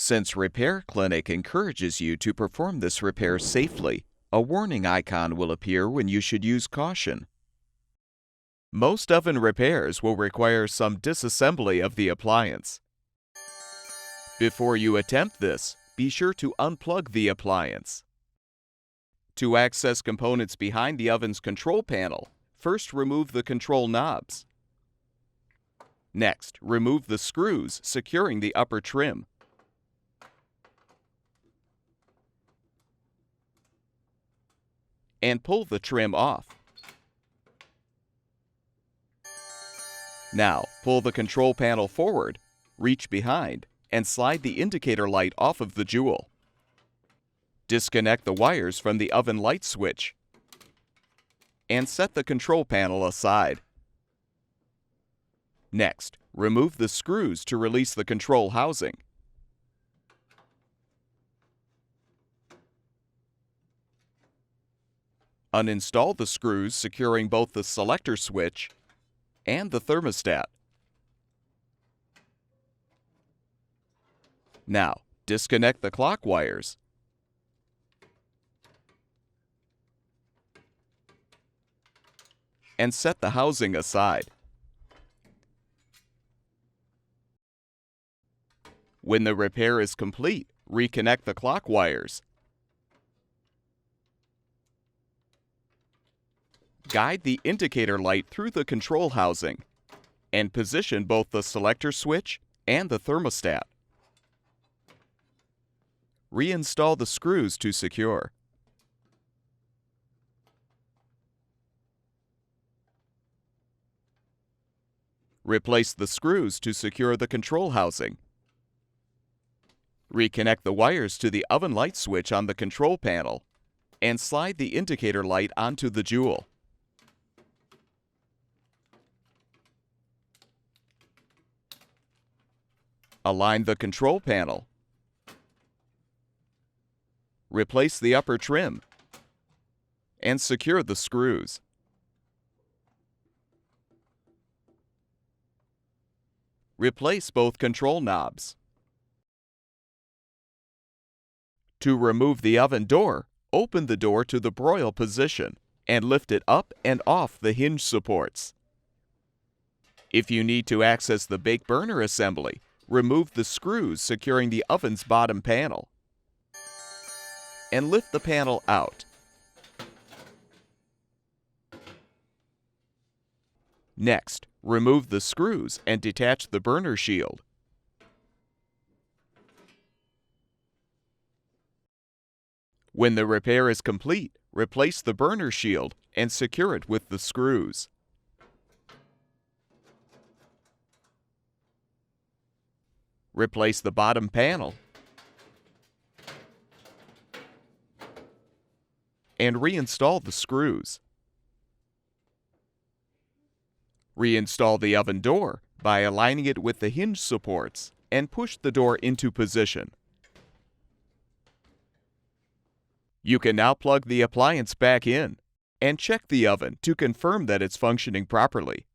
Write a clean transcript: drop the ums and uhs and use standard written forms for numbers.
Since Repair Clinic encourages you to perform this repair safely, a warning icon will appear when you should use caution. Most oven repairs will require some disassembly of the appliance. Before you attempt this, be sure to unplug the appliance. To access components behind the oven's control panel, first remove the control knobs. Next, remove the screws securing the upper trim. And pull the trim off. Now, pull the control panel forward, reach behind, and slide the indicator light off of the jewel. Disconnect the wires from the oven light switch and set the control panel aside. Next, remove the screws to release the control housing. Uninstall the screws securing both the selector switch and the thermostat. Now, disconnect the clock wires. And set the housing aside. When the repair is complete, reconnect the clock wires. Guide the indicator light through the control housing and position both the selector switch and the thermostat. Reinstall the screws to secure. Replace the screws to secure the control housing. Reconnect the wires to the oven light switch on the control panel and slide the indicator light onto the jewel. Align the control panel. Replace the upper trim and secure the screws. Replace both control knobs. To remove the oven door, open the door to the broil position and lift it up and off the hinge supports. If you need to access the bake burner assembly, remove the screws securing the oven's bottom panel and lift the panel out. Next, remove the screws and detach the burner shield. When the repair is complete, replace the burner shield and secure it with the screws. Replace the bottom panel and reinstall the screws. Reinstall the oven door by aligning it with the hinge supports and push the door into position. You can now plug the appliance back in and check the oven to confirm that it's functioning properly.